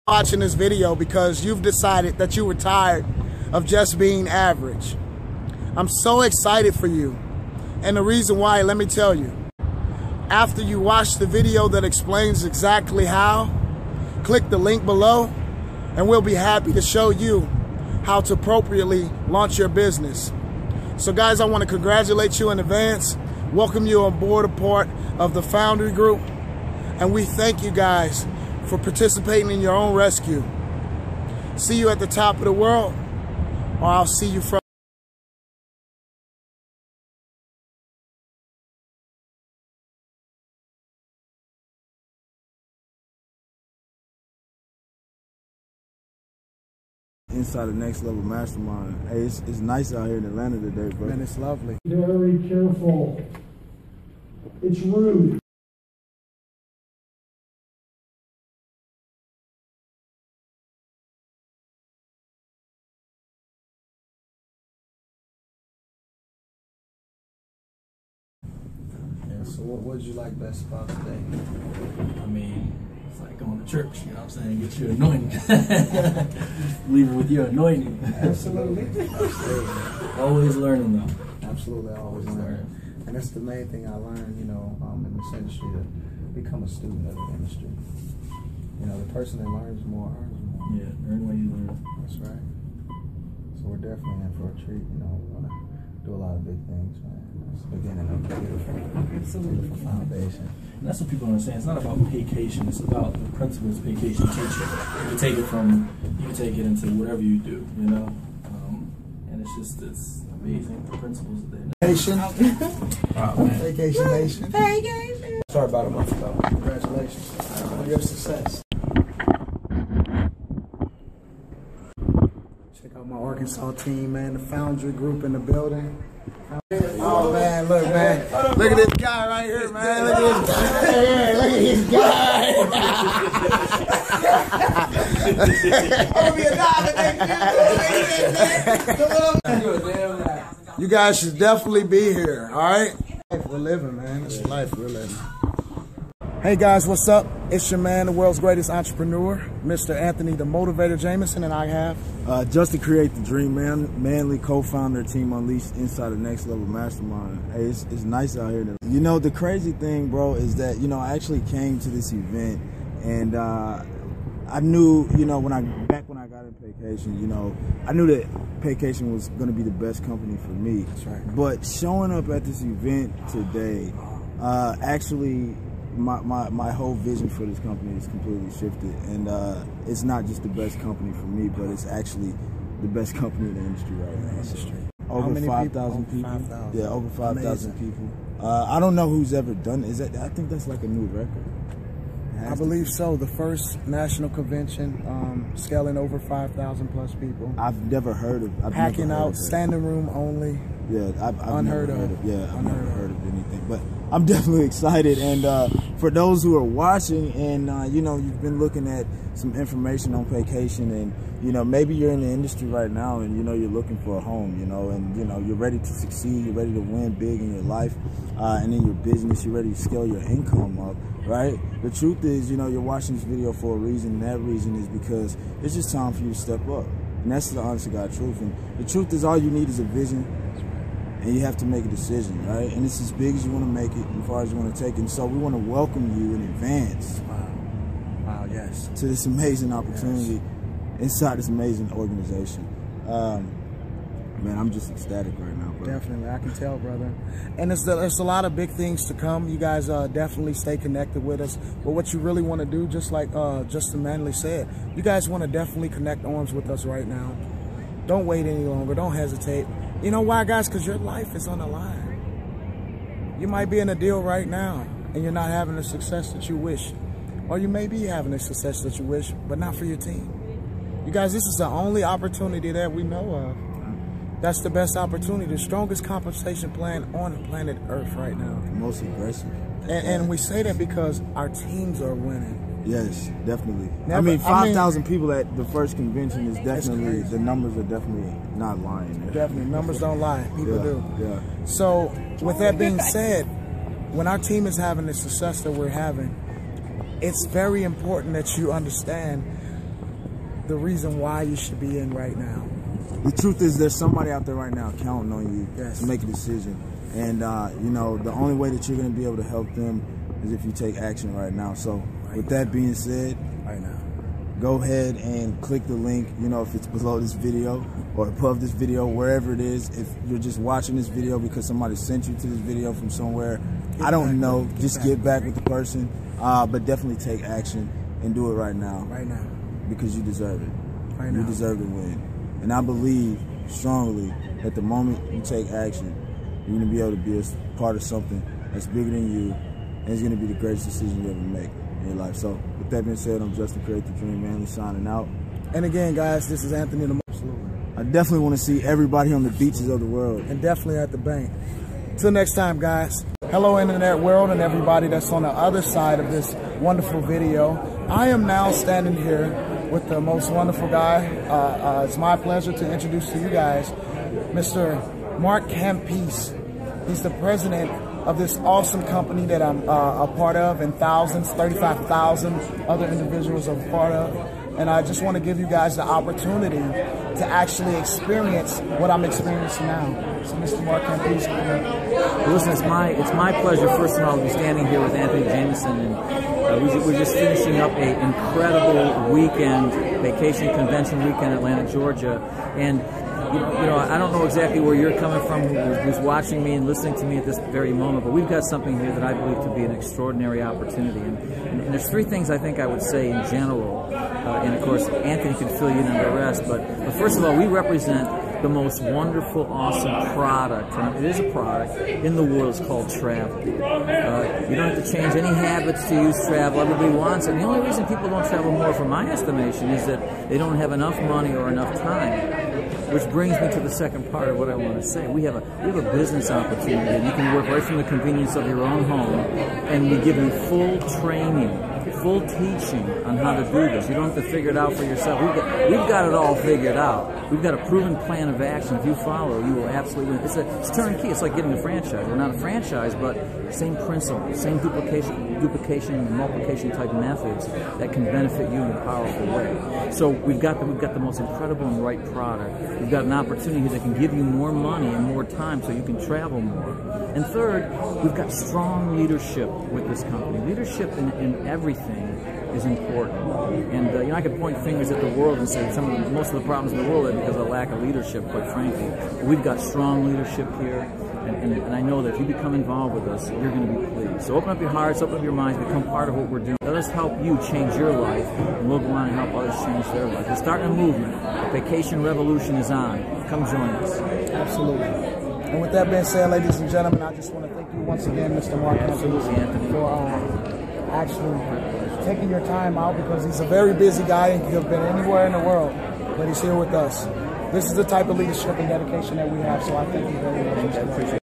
Watching this video because you've decided that you were tired of just being average. I'm so excited for you. And the reason why, let me tell you. After you watch the video that explains exactly how, click the link below and we'll be happy to show you how to appropriately launch your business. So guys, I want to congratulate you in advance, welcome you on board a part of the Foundry Group, and we thank you guys for participating in your own rescue. See you at the top of the world, or I'll see you from inside the Next Level Mastermind. Hey, it's nice out here in Atlanta today, bro. Man, it's lovely. Very careful. It's rude. Yeah, so what did you like best about today? I mean, it's like going to church, you know what I'm saying? Get your anointing. Leave it with your anointing. Absolutely. Always learning though. Absolutely, I always learn. And that's the main thing I learned, you know, in this industry, to become a student of the industry. You know, the person that learns more earns more. Yeah, earn what you learn. That's right. So we're definitely in for a treat, you know. We're gonna do a lot of big things, man. It's the beginning of a beautiful foundation. And that's what people understand. It's not about vacation. It's about the principles vacation teaches. You can take it into whatever you do, you know. And it's amazing the principles that they. Nation. Vacation Nation. Started about a month ago. Congratulations on your success. Check out my Arkansas team, man. The Foundry Group in the building. Oh man, look, man. Look at this guy right here, man. Look at this guy. Look at this guy. You guys should definitely be here, all right? Life we're living, man. It's life we're living. Hey guys, what's up? It's your man, the world's greatest entrepreneur, Mr. Anthony the Motivator Jameson, and I have Just to Create the Dream, man. Manly co-founder Team Unleashed inside the Next Level Mastermind. Hey, it's nice out here. You know, the crazy thing, bro, is that, you know, I actually came to this event and I knew, you know, back when I got in Paycation, you know, I knew that Paycation was going to be the best company for me. That's right. But showing up at this event today, actually, my whole vision for this company is completely shifted, and it's not just the best company for me, but it's actually the best company in the industry right now. Over 5,000 people. 5,000. Yeah, over 5,000 people. I don't know who's ever done it. I think that's like a new record. I believe so. The first national convention, scaling over 5,000 plus people. I've never heard of. Packing out, standing room only. Yeah, I've unheard never heard of. Yeah, I've never heard of anything. But I'm definitely excited. And for those who are watching, and you know, you've been looking at some information on Paycation, and you know, maybe you're in the industry right now, and you know, you're looking for a home, you know, and you know, you're ready to succeed, you're ready to win big in your life, and in your business, you're ready to scale your income up. Right? The truth is, you know, you're watching this video for a reason, and that reason is because it's just time for you to step up. And that's the honest to God truth. And the truth is, all you need is a vision, and you have to make a decision, right? And it's as big as you want to make it, as far as you want to take it. And so we want to welcome you in advance. Wow, yes. To this amazing opportunity inside this amazing organization. Man, I'm just ecstatic right now, bro. Definitely, I can tell, brother. And there's a lot of big things to come. You guys definitely stay connected with us. But what you really want to do, just like Justin Manley said, you guys want to definitely connect arms with us right now. Don't wait any longer. Don't hesitate. You know why, guys? Because your life is on the line. You might be in a deal right now, and you're not having the success that you wish. Or you may be having the success that you wish, but not for your team. You guys, this is the only opportunity that we know of. That's the best opportunity, the strongest compensation plan on planet Earth right now. The most aggressive. And we say that because our teams are winning. Yes, definitely. I mean, 5,000 people at the first convention is definitely, the numbers are definitely not lying. Definitely, numbers don't lie, people do. Yeah. So, with that being said, when our team is having the success that we're having, it's very important that you understand the reason why you should be in right now. The truth is there's somebody out there right now counting on you Yes. to make a decision. And, you know, the only way that you're going to be able to help them is if you take action right now. So with that being said, Right now. go ahead and click the link, you know, if it's below this video or above this video, wherever it is. If you're just watching this video because somebody sent you to this video from somewhere, I don't know, just get back with the person, but definitely take action and do it right now. Right now. Because you deserve it. Right You now. deserve to win. And I believe strongly that the moment you take action, you're going to be able to be a part of something that's bigger than you, and it's going to be the greatest decision you ever make in your life. So with that being said, I'm Justin Create the Dream Manly signing out. And again, guys, this is Anthony the Absolutely. I definitely want to see everybody on the beaches of the world. And definitely at the bank. Till next time, guys. Hello, internet world, and everybody that's on the other side of this wonderful video. I am now standing here with the most wonderful guy. It's my pleasure to introduce to you guys Mr. Mark Campese. He's the president of this awesome company that I'm a part of, and 35,000 other individuals are a part of. And I just want to give you guys the opportunity to actually experience what I'm experiencing now. So, Mr. Mark Campese, Well, listen, it's my pleasure, first of all, to be standing here with Anthony Jameson, and we're just finishing up an incredible weekend, vacation convention weekend in Atlanta, Georgia, and you know, I don't know exactly where you're coming from, who's watching me and listening to me at this very moment, but we've got something here that I believe to be an extraordinary opportunity, and there's three things I think I would say in general, and of course Anthony can fill you in on the rest, but first of all, we represent the most wonderful, awesome product, and it is a product in the world. It's called travel. You don't have to change any habits to use travel. Everybody wants it. And the only reason people don't travel more, from my estimation, is that they don't have enough money or enough time. Which brings me to the second part of what I want to say. We have a business opportunity, and you can work right from the convenience of your own home, and we give you full training, full teaching on how to do this. You don't have to figure it out for yourself. We've got it all figured out. We've got a proven plan of action. If you follow, you will absolutely win. It's turnkey. It's like getting a franchise. We're not a franchise, but same principle, same duplication and multiplication type methods that can benefit you in a powerful way. So we've got the most incredible and right product. We've got an opportunity that can give you more money and more time so you can travel more. And third, we've got strong leadership with this company. Leadership in everything is important. And you know, I could point fingers at the world and say most of the problems in the world are because of lack of leadership, quite frankly. But we've got strong leadership here, and I know that if you become involved with us, you're going to be pleased. So open up your hearts, open up your minds, become part of what we're doing. Let us help you change your life, and we'll go on and help others change their life. We're starting a movement. The vacation revolution is on. Come join us. absolutely. And with that being said, ladies and gentlemen, I just want to thank you once again, Mr. Mark Campese, for actually taking your time out, because he's a very busy guy and could have been anywhere in the world, but he's here with us. This is the type of leadership and dedication that we have, so I thank you very much. I appreciate